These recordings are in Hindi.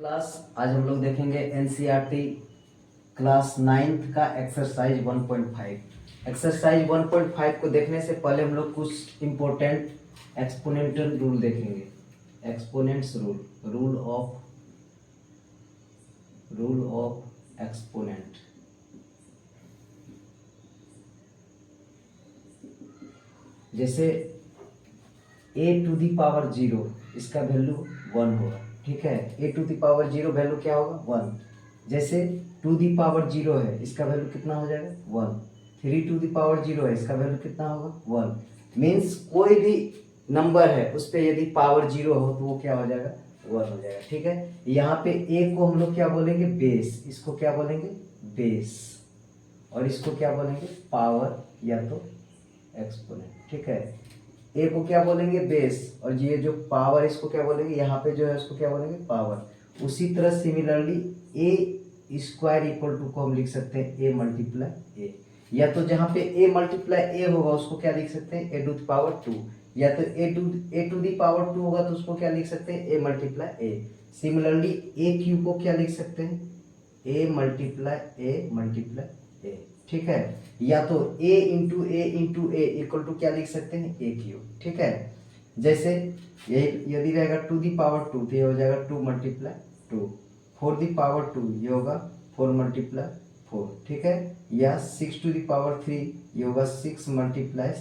क्लास आज हम लोग देखेंगे एनसीईआरटी क्लास 9th का एक्सरसाइज 1.5। एक्सरसाइज 1.5 को देखने से पहले हम लोग कुछ इम्पोर्टेंट एक्सपोनेंशियल रूल देखेंगे। Exponents rule of exponent. जैसे a टू दी पावर 0 इसका वैल्यू 1 होगा, ठीक है। a to the power 0 value क्या होगा 1। जैसे 2 दी पावर 0 है, इसका वैल्यू कितना हो जाएगा 1। 3 टू दी पावर 0 है, इसका वैल्यू कितना होगा 1। मीन्स कोई भी नंबर है उस पर यदि पावर 0 हो तो वो क्या हो जाएगा 1 हो जाएगा, ठीक है। यहाँ पे a को हम लोग क्या बोलेंगे बेस, इसको क्या बोलेंगे बेस, और इसको क्या बोलेंगे पावर या तो एक्सपोनेंट, ठीक है। ए को क्या बोलेंगे बेस, और ये जो पावर इसको क्या बोलेंगे, यहाँ पे जो है उसको क्या बोलेंगे पावर। उसी तरह similarly a square equal to को हम लिख सकते हैं ए मल्टीप्लाई ए, या तो जहाँ पे ए मल्टीप्लाई ए होगा उसको क्या लिख सकते हैं ए टू द पावर 2, या तो ए टू द पावर 2 होगा तो उसको क्या लिख सकते हैं a multiply A. Similarly A Q को क्या लिख सकते हैं ए मल्टीप्लाई ए, ठीक है। या तो a into a equal to क्या लिख सकते हैं ए क्यू, ठीक है। जैसे यही यदि रहेगा टू दी पावर 2 तो ये हो जाएगा 2 मल्टीप्लाई 2। 4 दी पावर 2 ये होगा 4 मल्टीप्लाई 4, ठीक है। या 6 टू दी पावर 3 ये होगा 6 मल्टीप्लाई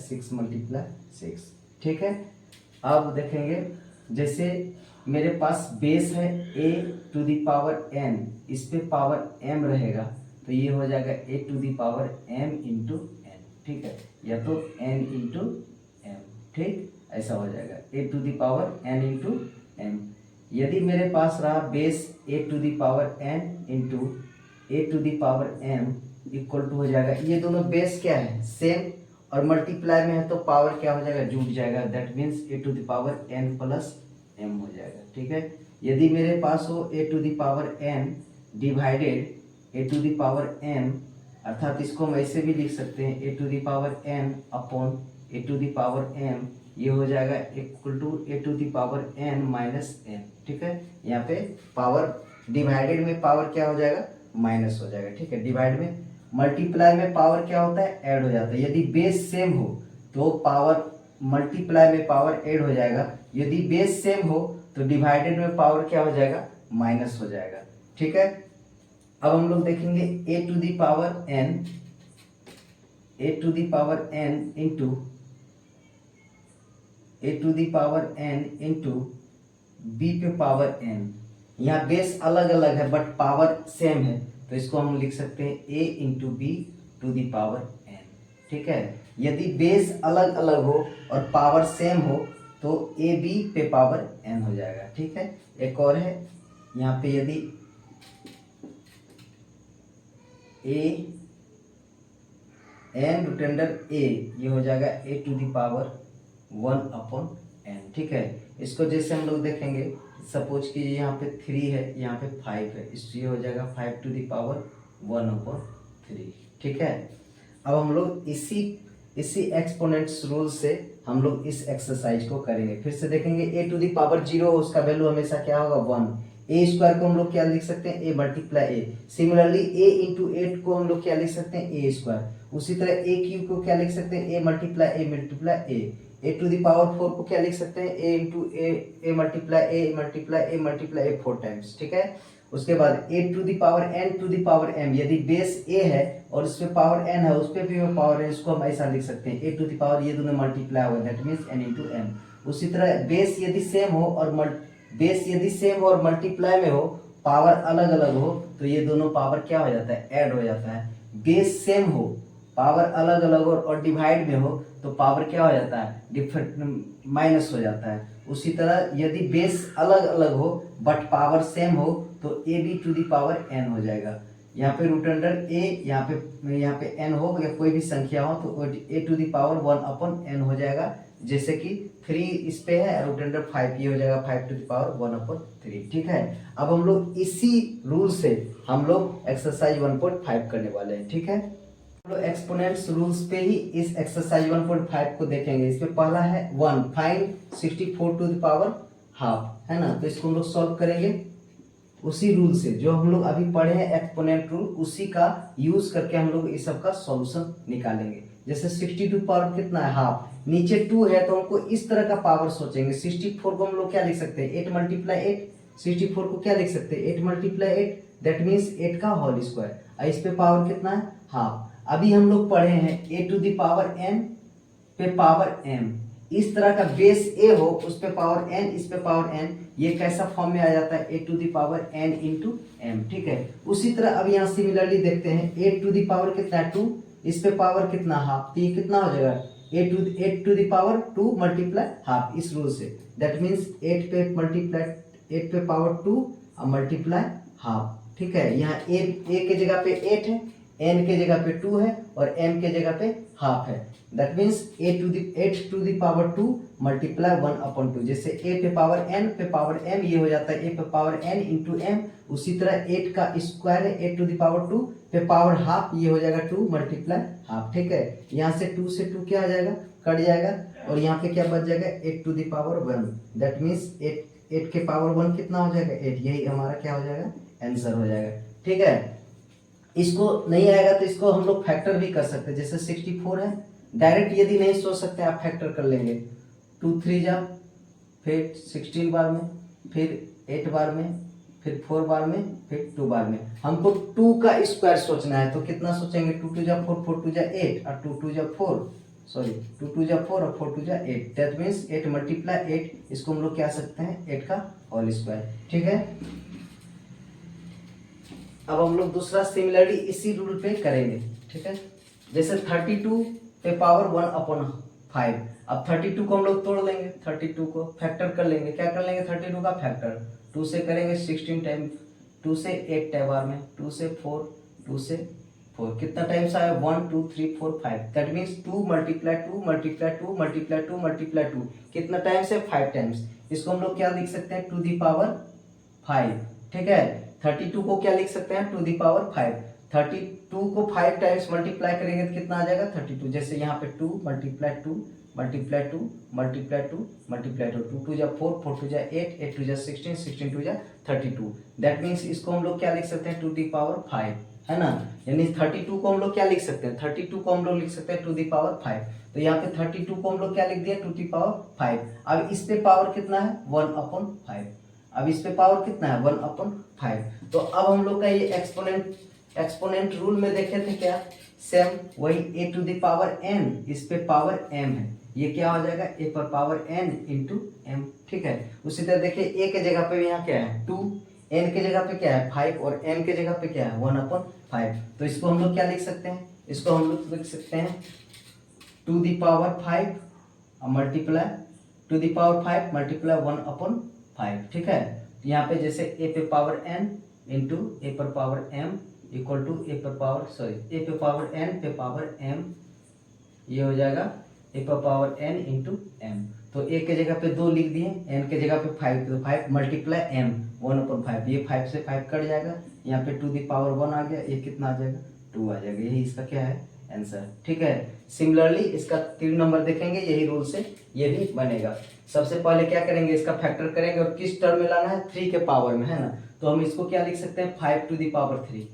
6, ठीक है। अब देखेंगे जैसे मेरे पास बेस है a to the power n, इस पे पावर m रहेगा तो ये हो जाएगा a to the power m into n, ठीक है, या तो n इंटू m, ठीक, ऐसा हो जाएगा a to the power n into m। यदि मेरे पास रहा base a to the power n into a to the power m equal to हो जाएगा, ये दोनों बेस क्या है सेम, और मल्टीप्लाई में है तो पावर क्या हो जाएगा जुड़ जाएगा, that means a to the power n plus m हो जाएगा, ठीक है। यदि मेरे पास हो a to the power n divided a to the power m, अर्थात इसको हम ऐसे भी लिख सकते हैं a to the power n upon a to the power m, ये हो जाएगा equal to a to the power n minus n, ठीक है। यहाँ पे पावर डिवाइडेड में पावर क्या हो जाएगा माइनस हो जाएगा, ठीक है। डिवाइड में मल्टीप्लाई में पावर क्या होता है ऐड हो जाता है। यदि बेस सेम हो तो पावर मल्टीप्लाई में पावर ऐड हो जाएगा, यदि बेस सेम हो तो डिवाइडेड में पावर क्या हो जाएगा माइनस हो जाएगा, ठीक है। अब हम लोग देखेंगे a to the power n into a to the power n into b पे पावर n। यहाँ बेस अलग अलग है बट पावर सेम है तो इसको हम लिख सकते हैं a into b to the power n, ठीक है। यदि बेस अलग अलग हो और पावर सेम हो तो a b पे पावर n हो जाएगा, ठीक है। एक और है यहाँ पे, यदि a n रूटेंडर a ये हो जाएगा a to the power 1 upon n, ठीक है। इसको जैसे हम लोग देखेंगे, सपोज कि यहाँ पे 3 है यहाँ पे 5 है, इसलिए हो जाएगा 5 टू दी पावर 1 अपॉन 3, ठीक है। अब हम लोग इसी एक्सपोनेंट्स रूल से हम लोग इस एक्सरसाइज को करेंगे। फिर से देखेंगे a टू दी पावर 0 उसका वैल्यू हमेशा क्या होगा 1। ए स्क्वायर को हम लोग क्या लिख सकते हैं a multiply A. Similarly A into 8 को हम लोग क्या लिख सकते हैं ए स्क्वायर। उसी तरह ए क्यूब को क्या लिख सकते हैं a multiply a to the power 4 को क्या लिख सकते हैं a into a multiply a 4 times, ठीक है। उसके बाद a to the power n to the power m, यदि बेस ए है और उस पे पावर एन है उस पे भी पावर है, इसको हम ऐसा लिख सकते हैं ए टू दी पावर, ये दोनों मल्टीप्लाई होगा that means n into m. उसी तरह बेस यदि सेम हो और मल्टीप्लाई में हो, पावर अलग अलग हो तो ये दोनों पावर क्या हो जाता है ऐड हो जाता है। बेस सेम हो, पावर अलग अलग हो और डिवाइड में हो तो पावर क्या हो जाता है डिफरेंट माइनस हो जाता है। उसी तरह यदि बेस अलग अलग हो बट पावर सेम हो तो a b to the power n हो जाएगा। यहाँ पे रूट अंडर ए, यहाँ पे n हो या कोई भी संख्या हो तो a to the power 1 upon n हो जाएगा। जैसे कि 3 इस पे है, रूट अंडर 5 ये हो जाएगा 5 टू दी पावर 1 अपॉन 3, ठीक है। अब हम लोग इसी रूल से हम लोग एक्सरसाइज 1.5 करने वाले हैं, ठीक है। हम लोग एक्सपोनेंट्स रूल्स पे ही इस एक्सरसाइज 1.5 को देखेंगे। इसमें पहला है 1 find 64 to the power half, है ना। तो इसको हम लोग सॉल्व करेंगे। उसी रूल से जो हम लोग अभी पढ़े हैं एक्सपोनेंट रूल, उसी का यूज करके हम लोग इस सब का सॉल्यूशन निकालेंगे। जैसे 62 पावर कितना है हाफ, नीचे 2 है तो हमको इस तरह का पावर सोचेंगे। 64 को हम लोग क्या लिख सकते हैं 8 मल्टीप्लाई 8, 64 को क्या लिख सकते हैं 8 मल्टीप्लाई 8, दैट मीन्स 8 का होल स्क्वायर। इस पे पावर कितना है हाफ। अभी हम लोग पढ़े हैं a to the power n पे पावर m, इस तरह का बेस a हो उस पे पावर n, इस पे पावर n, ये कैसा फॉर्म में आ जाता है a to the power n into m, ठीक है। उसी तरह अब यहाँ सिमिलरली देखते हैं a टू द पावर कितना है 2, इस पे पावर कितना हाफ, तो ये कितना हो जाएगा 8 to the power 2 multiply half, इस रूल से। दैट मीन्स 8 पे मल्टीप्लाई 8 पे पावर 2 और मल्टीप्लाई हाफ, ठीक है। यहाँ a के जगह पे 8 है, n के जगह पे 2 है और m के जगह पे हाफ है। That means 8 to the power 2 multiply 1/2, जैसे a पे पावर n पे पावर m, ये हो जाता है a पे पावर n इंटू m। उसी तरह 8 का स्क्वायर है 8 टू द पावर 2 पे पावर हाफ, ये हो जाएगा 2 मल्टीप्लाई हाफ, ठीक है। यहाँ से 2 से 2 क्या आ जाएगा कट जाएगा और यहाँ पे क्या बच जाएगा 8 to the power 1। That means 8 के पावर 1 कितना हो जाएगा 8, यही हमारा क्या हो जाएगा आंसर हो जाएगा, ठीक है। इसको नहीं आएगा तो इसको हम लोग फैक्टर भी कर सकते हैं। जैसे 64 है, डायरेक्ट यदि नहीं सोच सकते आप फैक्टर कर लेंगे 2 3 जा, फिर 16 बार में, फिर 8 बार में, फिर 4 बार में, फिर 2 बार में। हमको 2 का स्क्वायर सोचना है तो कितना सोचेंगे 2 2 जा 4, 4 2 जा 8 और 2 2 जा 4, सॉरी 2 2 जा 4 और 4 2 जा 8, दैट मीन्स 8 मल्टीप्लाई 8, इसको हम लोग क्या सकते हैं 8 का होल स्क्वायर, ठीक है। अब हम लोग दूसरा सिमिलरली इसी रूल पे करेंगे, ठीक है। जैसे 32 पे पावर 1/5, अब 32 को हम लोग तोड़ लेंगे, 32 को फैक्टर कर लेंगे। क्या कर लेंगे 32 का फैक्टर 2 से करेंगे 16 टाइम, 2 से 8 टाइम में, 2 से 4, 2 से 4, कितना टाइम्स आया 1 2 3 4 5, that means 2 multiply 2 multiply 2 multiply 2 multiply 2, कितना टाइम्स है 5 टाइम्स। इसको हम लोग क्या लिख सकते हैं टू दी पावर 5, ठीक है। 32 को क्या लिख सकते हैं टू दी पावर 5, 32 को 5 टाइम्स मल्टीप्लाई करेंगे तो कितना आ जाएगा 32। जैसे यहाँ पे 2 मल्टीप्लाई 2 मल्टीप्लाई 2 मल्टीप्लाई 2 मल्टीप्लाई 2, 2 2 जा 4, 4 2 जा 8, 8 2 जा 16, 16 2 जा 32, दैट मीन्स इसको हम लोग क्या लिख सकते हैं टू दी पावर 5, है ना। यानी 32 को हम लोग क्या लिख सकते हैं 32 को हम लोग लिख सकते हैं टू दी पावर 5, तो यहाँ पे 32 को हम लोग क्या लिख दिया टू दी पावर 5। अब इस पे पावर कितना है 1/5, अब इस पे पावर कितना है 1/5। तो अब हम लोग का ये एक्सपोनेंट रूल में देखे थे क्या, सेम वही a to the power n, इस पे पावर m है, ये क्या हो जाएगा a पर पावर n इंटू m, ठीक है। उसी तरह देखिए a के जगह पे यहाँ क्या है 2, n के जगह पे क्या है 5 और m के जगह पे क्या है 1/5। तो इसको हम लोग क्या लिख सकते हैं, इसको हम लोग लिख सकते हैं to the power 5 multiply to the power 5 multiply 1/5, ठीक है। यहाँ पे जैसे a पे पावर n इंटू a पर power m equal to a पे पावर n पे पावर m, ये हो जाएगा a पर पावर n इंटू m। तो a के जगह पे 2 लिख दिए, n के जगह पे 5, तो 5 मल्टीप्लाई m 1/5, ये 5 से 5 कट जाएगा, यहाँ पे टू दी पावर 1 आ गया, ये कितना आ जाएगा 2 आ जाएगा, यही इसका क्या है आंसर, ठीक है। सिमिलरली इसका 3 नंबर देखेंगे, यही रूल से ये भी बनेगा। सबसे पहले क्या करेंगे इसका फैक्टर करेंगे और किस टर्म में लाना है 3 के पावर में, है ना। तो हम इसको क्या लिख सकते हैं 5 टू दी पावर 3,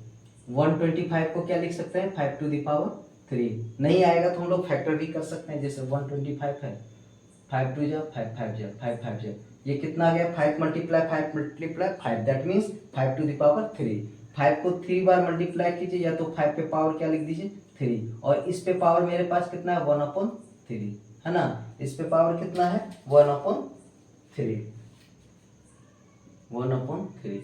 125 को क्या लिख सकते हैं 5 टू दी पावर 3। नहीं आएगा तो हम लोग फैक्टर भी कर सकते हैं, जैसे 125 है 5 2 जा 5 5 जा 5 5 जा, ये कितना आ गया 5 multiply 5 multiply 5, that means 5 to the power 3। 5 को 3 बार मल्टीप्लाई कीजिए, या तो 5 पे पावर क्या लिख दीजिए 3, और इस पे पावर मेरे पास कितना है 1/3, है ना। इस पे पावर कितना है 1/3, 1/3।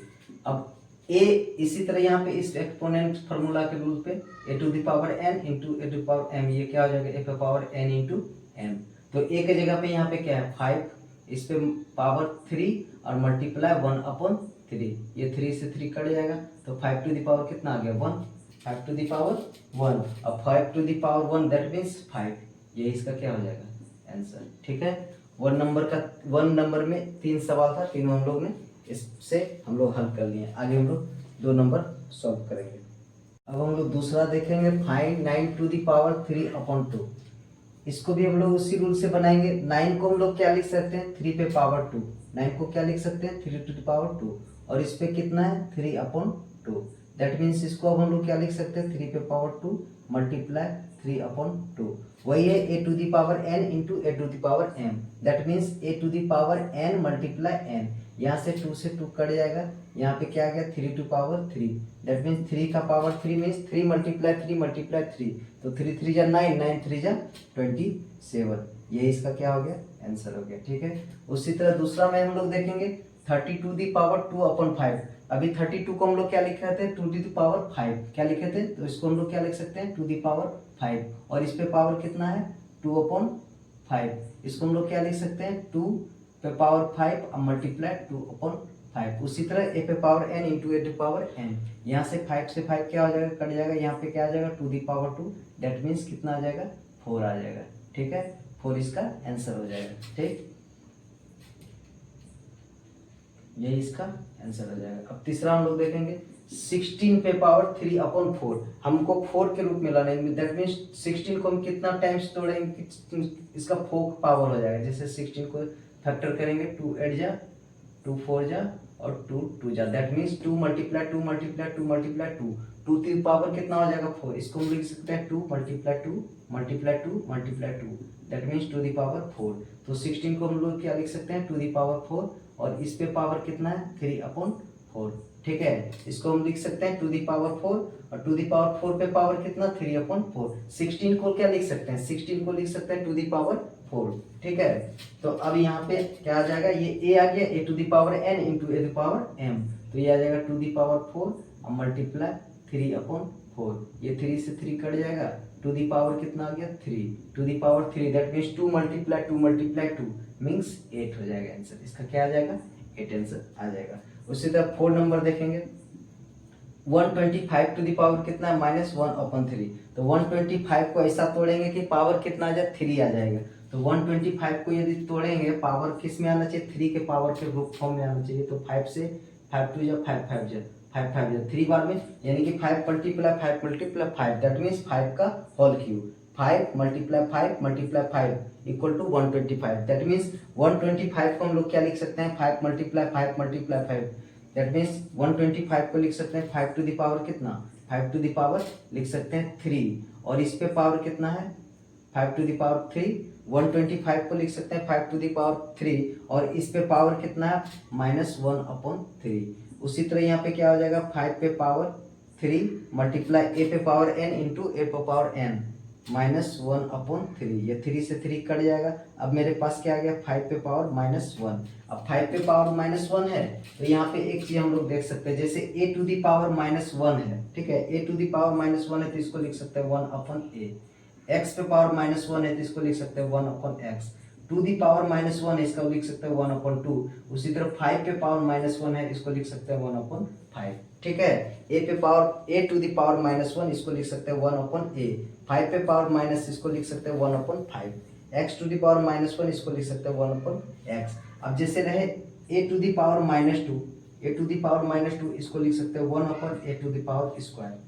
अब a इसी तरह यहाँ पे इस एक्सपोनेंट फार्मूला के रूल पे a to the power n into a to power m, ये क्या हो जाएगा a पे पावर n इंटू m। तो a के जगह पे यहाँ पे क्या है 5, इस पे पावर 3 और मल्टीप्लाई 1/3, ये 3 से 3 कट जाएगा, तो 5 टू द पावर कितना आ गया 1, 5 टू द पावर 1, अब 5 to the power 1 that means 5, ये इसका क्या हो जाएगा आंसर, ठीक है। 1 नंबर में 3 सवाल था, तीनों हम लोग ने इससे हम लोग हल कर लिए। आगे हम लोग 2 नंबर सॉल्व करेंगे। अब हम लोग दूसरा देखेंगे फाइंड 9 टू द पावर 3/2, इसको भी हम लोग उसी रूल से बनाएंगे। 9 को हम लोग क्या लिख सकते हैं 3 पे पावर 2, 9 को क्या लिख सकते हैं 3 टू द पावर 2, और इस पे कितना है 3/2। दैट मीन्स इसको अब हम लोग क्या लिख सकते हैं 3/2 मल्टीप्लाई 3/2। वही है a to the power n into a to the power m। That means a to the power n multiply n। यहाँ से 2 से 2 कट जाएगा, यहाँ पे क्या आ गया 3 टू पावर 3। दैट मीन्स 3 का पावर 3 मीन्स 3 मल्टीप्लाई 3, तो 3 3 जा 9, 9 3 जा 27। ये इसका क्या हो गया आंसर हो गया। ठीक है, उसी तरह दूसरा में हम लोग देखेंगे 30 टू दी पावर 2/5। अभी 32 को हम लोग क्या लिखे थे 2 टू दी पावर 5 क्या लिखे थे, तो इसको हम लोग क्या लिख सकते हैं 2 दी पावर 5। और इस पे पावर कितना है 2/5। इसको हम लोग क्या लिख सकते हैं 2 पे पावर 5 अब मल्टीप्लाई 2/5। उसी तरह a पे power n into a to power n। यहाँ से 5 से 5 क्या हो जाएगा कट जाएगा, यहाँ पे क्या आ जाएगा 2 दी पावर 2। दैट मीन्स कितना आ जाएगा 4 आ जाएगा। ठीक है, 4 इसका आंसर हो जाएगा। ठीक, यही इसका आंसर हो जाएगा। अब तीसरा हम लोग देखेंगे 16 पे पावर 3/4। हमको 4 के रूप में लाना है, दैट मीन्स 16 को हम कितना टाइम्स तोड़ेंगे इसका 4 पावर हो जाएगा। जैसे 16 को फैक्टर करेंगे 2 8 जा 2 4 जा और 2 2 जा। That means 2 multiply 2 multiply 2 multiply 2, 2 की पावर कितना हो जाएगा 4। इसको हम लिख सकते हैं 2 multiply 2 multiply 2 multiply 2। That means 2 the power 4। तो 16 को हम लोग क्या लिख सकते हैं 2 दी पावर 4 और इस पे पावर कितना है 3/4। ठीक है, इसको हम लिख सकते हैं 2 दी पावर 4 और 2 दी पावर 4 पे पावर कितना 3/4। 16 को क्या लिख सकते हैं 16 को लिख सकते हैं 2 दी पावर 4। ठीक है, तो अब यहाँ पे क्या आ जाएगा, ये a आ गया a to the power n into a to power m। तो ये आ जाएगा 2 दी पावर 4 और मल्टीप्लाई 3/4। ये 3 से 3 कट जाएगा, 2 दी पावर कितना आ गया 3, 2 दी power 3। That means 2 multiply 2 multiply 2 means 8 हो जाएगा आंसर। इसका क्या आ जाएगा 8 आंसर आ जाएगा। उसी तरह 4 नंबर देखेंगे 125 टू दी पावर कितना है -1/3। तो 125 को ऐसा तोड़ेंगे कि पावर कितना आ जाए 3 आ जाएगा। तो 125 को यदि तोड़ेंगे पावर किस में आना चाहिए 3 के पावर के रूप फॉर्म में आना चाहिए। तो 5 से 5 2 जा 5 5 जा 5 5 जा 3 बार में, यानी कि 5 मल्टीप्लाई 5 मल्टीप्लाई 5। दैट मीन्स 5 का whole cube. 5 multiply 5 multiply 5 equal to 125। That means 125 को हम लोग क्या लिख सकते हैं 5 मल्टीप्लाई 5 मल्टीप्लाई 5। दैट मीन्स 125 को लिख सकते हैं 5 टू दी पावर कितना 5 टू दी पावर लिख सकते हैं 3 और इस पे पावर कितना है 5 टू दी पावर 3। 125 को लिख सकते हैं 5 टू दी पावर 3 और इस पे पावर कितना है -1/3। उसी तरह यहाँ पे क्या हो जाएगा 5 पे पावर 3 मल्टीप्लाई a पे पावर n इंटू a पे पावर n -1/3। ये 3 से 3 कट जाएगा। अब मेरे पास क्या आ गया 5 पे पावर -1। अब 5 पे पावर -1 है तो यहाँ पे एक चीज हम लोग देख सकते हैं, जैसे a टू दी पावर -1 है। ठीक है, a टू दी पावर -1 है तो इसको लिख सकते हैं 1/a। x पे पावर -1 है तो इसको लिख सकते हैं 1/x। 2 दी पावर -1 है इसको लिख सकते हैं 1/2। उसी तरह 5 पे पावर -1 है इसको लिख सकते हैं 1/5। ठीक है, a पे power a to the power -1 इसको लिख सकते हैं 1/a। 5 पे पावर माइनस इसको लिख सकते हैं 1/5। x टू दी पावर -1 इसको लिख सकते हैं 1/x। अब जैसे रहे a to the power -2, a to the power -2 इसको लिख सकते हैं 1/a to the power square.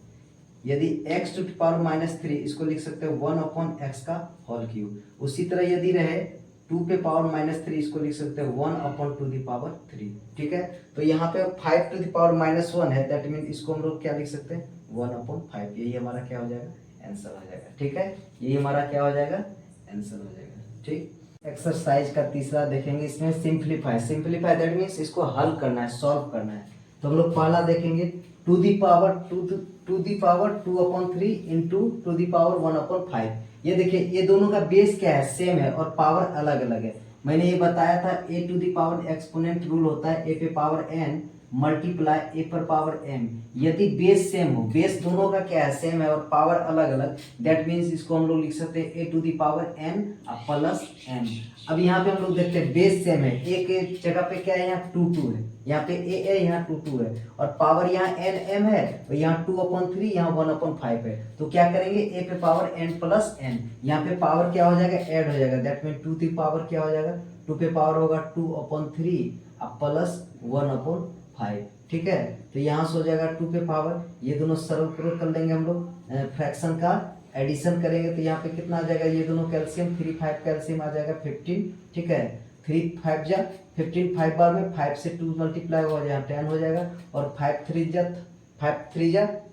यदि x टू दी पावर -3 इसको लिख सकते हैं 1/x का होल क्यूब। उसी तरह यदि रहे 2 पे पावर -3 इसको लिख सकते हैं 1/2 दी पावर 3। ठीक है, तो यहाँ पे 5 टू दी पावर -1 है, दैट मीन इसको हम लोग क्या लिख सकते हैं 1/5। यही हमारा क्या हो जाएगा आंसर हो जाएगा। ठीक है, यही हमारा क्या हो जाएगा आंसर हो जाएगा। ठीक, एक्सरसाइज का तीसरा देखेंगे, इसमें सिंप्लीफाई। सिंप्लीफाई दैट मीन्स इसको हल करना है, सॉल्व करना है। तो हम लोग पहला देखेंगे 2 the power 2/3 into 2 the power 1/5। ये देखिए ये दोनों का बेस क्या है सेम है और पावर अलग अलग है। मैंने ये बताया था a to the power exponent rule होता है a पे पावर n मल्टीप्लाई a पर पावर m। यदि बेस सेम हो, बेस दोनों का क्या है सेम है और पावर अलग अलग, दैट मीन्स इसको हम लोग लिख सकते हैं a to the power n plus m। अब यहाँ पे हम लोग देखते हैं बेस सेम है, a के जगह पे क्या है यहाँ 2 2 है, यहाँ पे a है यहाँ 2 2 है और पावर यहाँ n m है और यहाँ 2/3 यहाँ 1/5 है। तो क्या करेंगे a पे पावर n प्लस n, यहाँ पे पावर क्या हो जाएगा ऐड हो जाएगा। दैट मीन 2 की पावर क्या हो जाएगा 2 पे पावर होगा 2/3 प्लस 1/5। ठीक है, तो यहाँ से हो जाएगा 2 पे पावर, ये दोनों सरल कर लेंगे हम लोग, फ्रैक्शन का एडिशन करेंगे तो यहाँ पे कितना आ जाएगा, ये दोनों कैल्शियम 3 5 कैल्शियम आ जाएगा 15। ठीक है, 5 जा 15, 5 बार में 5 से 2 मल्टीप्लाई हो जाएगा 10 हो जाएगा, और 5 3 जा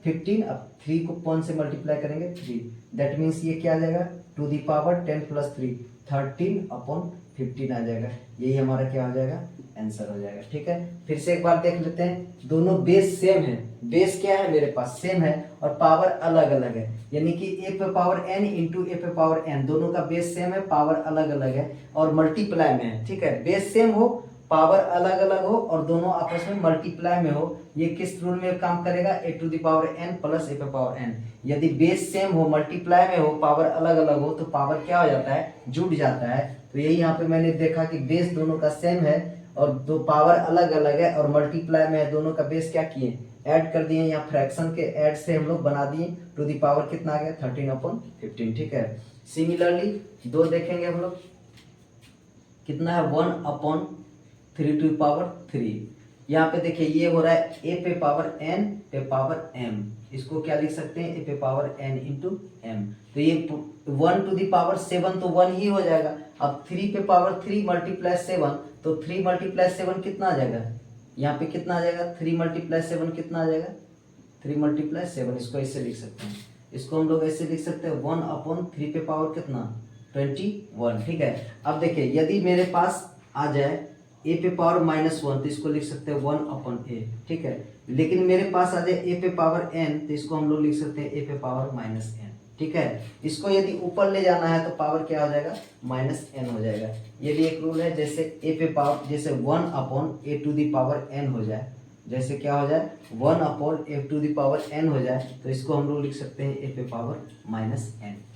15, अब 3 को 1 से मल्टीप्लाई करेंगे 3, दैट मीन्स ये क्या आ जाएगा 2 दी पावर 10 प्लस 3 13/15 आ जाएगा। यही हमारा क्या हो जाएगा आंसर हो जाएगा। ठीक है, फिर से एक बार देख लेते हैं, दोनों बेस सेम है, बेस क्या है मेरे पास सेम है और पावर अलग अलग है, यानी कि ए पे पावर n इंटू ए पे पावर n, दोनों का बेस सेम है, पावर अलग अलग है और मल्टीप्लाई में है। ठीक है, बेस सेम हो, पावर अलग अलग हो और दोनों आपस में मल्टीप्लाई में हो, ये किस रूल में काम करेगा, a to the power n plus a पे पावर n। यदि बेस सेम हो, मल्टीप्लाई में हो, पावर अलग अलग हो, तो पावर क्या हो जाता है, जुड़ जाता है। तो यही यहाँ पे मैंने देखा कि बेस दोनों का सेम है और दो पावर अलग अलग है और मल्टीप्लाई में है, दोनों का बेस क्या किए, ऐड कर दिए, यहाँ फ्रैक्शन के ऐड से हम लोग बना दिए, टू द पावर कितना आ गया 13/15। ठीक है, सिमिलरली दो देखेंगे हम लोग, कितना है 1/3 टू पावर 3। यहाँ पे देखिए ये हो रहा है ए पे पावर n पे पावर m, इसको क्या लिख सकते हैं, ए पे पावर n इंटू m। तो ये 1 टू दी पावर 7 तो 1 ही हो जाएगा। अब 3 पे पावर 3 मल्टीप्लाई 7, तो 3 मल्टीप्लाई 7 कितना आ जाएगा, यहाँ पे कितना आ जाएगा, 3 मल्टीप्लाई 7 कितना आ जाएगा, 3 मल्टीप्लाई 7, इसको ऐसे लिख सकते हैं, इसको हम लोग ऐसे लिख सकते हैं 1/3 पे पावर कितना 21। ठीक है, अब देखिए यदि मेरे पास आ जाए ए पे पावर -1 तो इसको लिख सकते हैं 1/a। ठीक है, लेकिन मेरे पास आ जाए ए पे पावर n तो इसको हम लोग लिख सकते हैं ए पे पावर -n। ठीक है, इसको यदि ऊपर ले जाना है तो पावर क्या हो जाएगा, -n हो जाएगा। ये भी एक रूल है, जैसे ए पे पावर जैसे 1/a to the power n हो जाए, जैसे क्या हो जाए 1/a to the power n हो जाए, तो इसको हम लोग लिख सकते हैं ए पे पावर -n।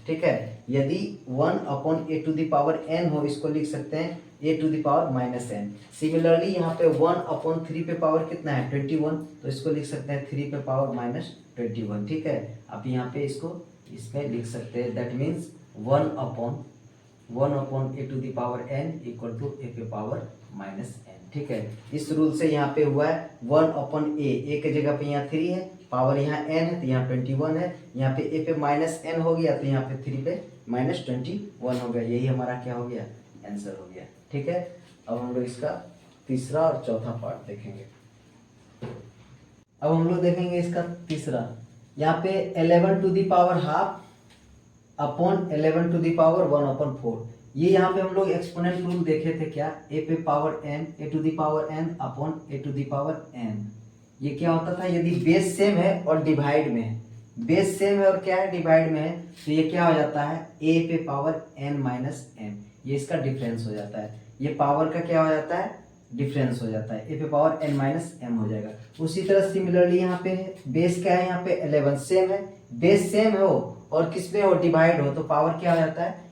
ठीक है, यदि 1/a to the power n हो, इसको लिख सकते हैं a to the power -n। Similarly यहाँ पे 1/3 पे पावर कितना है 21, तो इसको लिख सकते हैं 3 पे पावर -21। ठीक है, अब यहाँ पे इसको इसमें लिख सकते हैं, that means 1/a to the power n equal to a पे पावर -n। ठीक है, इस रूल से यहाँ पे हुआ है 1/a, ए के जगह पे यहाँ 3 है, पावर यहाँ n है तो यहाँ 21 है, यहाँ पे ए पे -n हो गया तो यहाँ पे 3 पे -21 हो गया। यही हमारा क्या हो गया, आंसर हो गया। ठीक है, अब हम लोग इसका तीसरा और चौथा पार्ट देखेंगे। अब हम लोग देखेंगे इसका तीसरा, यहाँ पे 11 to the power half upon 11 to the power 1/4। ये यहाँ पे हम लोग एक्सपोनेंट रूल देखे थे क्या, ए पे power n a to the power n upon a to the power n। ये क्या होता था, यदि बेस सेम है और डिवाइड में है, बेस सेम है और क्या है डिवाइड में है, तो ये क्या हो जाता है ए पे पावर n माइनस m, ये इसका डिफरेंस हो जाता है, ये पावर का क्या हो जाता है डिफरेंस हो जाता है, ए पे पावर n माइनस m हो जाएगा। उसी तरह सिमिलरली यहाँ पे बेस क्या है, यहाँ पे 11 सेम है, बेस सेम हो और किसमें हो डिवाइड हो, तो पावर क्या हो जाता है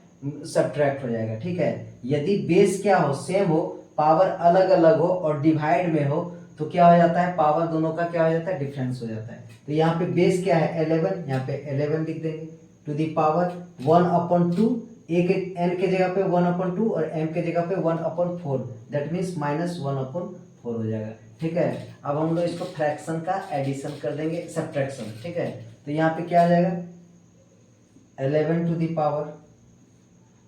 सब्ट्रैक्ट हो जाएगा। ठीक है, यदि बेस क्या हो सेम हो, पावर अलग अलग हो और डिवाइड में हो, तो क्या हो जाता है पावर दोनों का क्या हो जाता है डिफरेंस हो जाता है। तो यहाँ पे बेस क्या है 11, यहाँ पे 11 लिख देंगे टू दी पावर 1/2, ए के n के जगह पे 1/2 और m के जगह पे 1/4, दैट मीन्स -1/4 हो जाएगा। ठीक है, अब हम लोग इसको फ्रैक्शन का एडिशन कर देंगे, सब्ट्रैक्शन। ठीक है, तो यहाँ पे क्या आ जाएगा 11 टू दी पावर,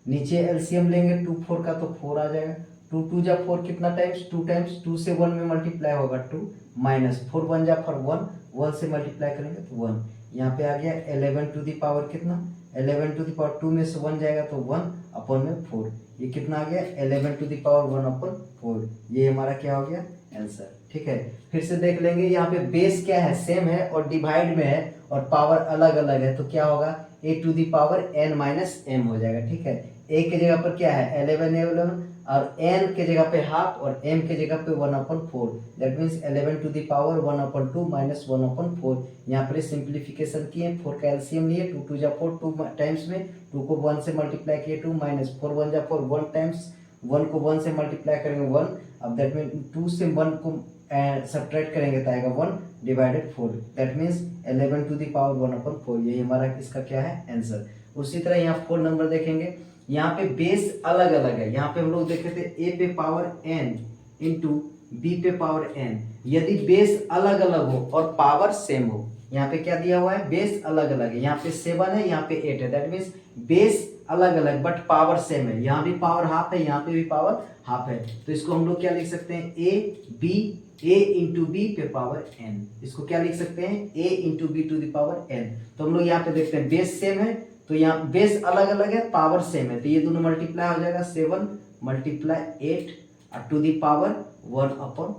नीचे एलसीएम लेंगे 2 4 का तो 4 आ जाएगा, 2 2 जा 4 कितना टाइम्स 2 टाइम्स, 2 से 1 में मल्टीप्लाई होगा 2 माइनस 4 1 जा 1 1 से मल्टीप्लाई करेंगे तो 1। यहाँ पे आ गया 11 टू दी पावर कितना 11 टू दी पावर 2 में से 1 जाएगा तो 1/4, ये कितना आ गया 11 टू दी पावर 1/4, ये हमारा क्या हो गया आंसर। ठीक है, फिर से देख लेंगे, यहाँ पे बेस क्या है सेम है और डिवाइड में है और पावर अलग अलग है, तो क्या होगा a to the power n minus m हो जाएगा। ठीक है, ए के जगह पर क्या है 11 और n के जगह पे हाफ और m के जगह पे 1/4, that means 11 to the power 1/2 minus 1/4। यहाँ पर सिंप्लीफिकेशन किए, 4 का एलसीएम लिए, 2 2 जा 4 2 टाइम्स में, 2 को 1 से मल्टीप्लाई किए 2 माइनस 4 1 जा 4 1 टाइम्स, 1 को 1 से मल्टीप्लाई करेंगे 1, अब दैट मीन 2 से 1 को सब्ट्रैक्ट करेंगे तो आएगा 1 divided 4, that means 11 to the power 1/4, यही हमारा इसका क्या है आंसर। उसी तरह यहाँ 4 नंबर देखेंगे, यहाँ पे बेस अलग अलग है, यहाँ पे हम लोग देखे थे ए पे पावर n इंटू बी पे पावर n। यदि बेस अलग अलग हो और पावर सेम हो, यहाँ पे क्या दिया हुआ है बेस अलग अलग है, यहाँ पे 7 है यहाँ पे 8 है, दैट मीन्स बेस अलग अलग बट पावर सेम है, यहाँ भी पावर हाफ है, यहाँ पे भी पावर हाफ है, तो इसको हम लोग क्या लिख सकते हैं, ए इंटू बी पे पावर एन। इसको क्या लिख सकते हैं, a into b to the power n. तो हम लोग यहाँ पे देखते हैं बेस सेम है, तो यहाँ बेस अलग अलग है, पावर सेम है, तो ये दोनों मल्टीप्लाई हो जाएगा, 7 मल्टीप्लाई 8 टू दी पावर 1/2।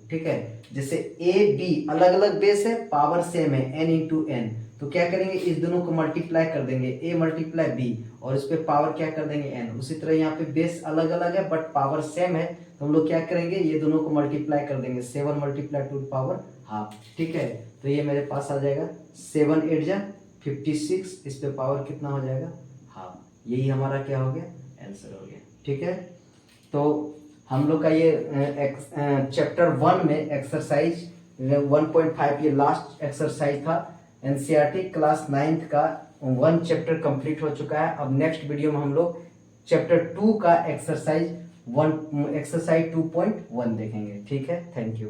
ठीक है, जैसे ए बी अलग अलग बेस है, पावर सेम है, एन इंटू एन, तो क्या करेंगे, इस दोनों को मल्टीप्लाई कर देंगे, ए मल्टीप्लाई बी, और इस पे पावर क्या कर देंगे, एन। उसी तरह यहाँ पे बेस अलग अलग है बट पावर सेम है, तो हम लोग क्या करेंगे, ये दोनों को मल्टीप्लाई कर देंगे, 7 multiply to the power half. ठीक है, तो ये मेरे पास आ जाएगा 7 8 जा 56, इस पे पावर कितना हो जाएगा, हाफ। यही हमारा क्या हो गया, आंसर हो गया। ठीक है, तो हम लोग का ये चैप्टर 1 में एक्सरसाइज 1.5 ये लास्ट एक्सरसाइज था, एनसीईआरटी क्लास 9th का 1 चैप्टर कंप्लीट हो चुका है। अब नेक्स्ट वीडियो में हम लोग चैप्टर 2 का एक्सरसाइज 2.1 देखेंगे। ठीक है, थैंक यू।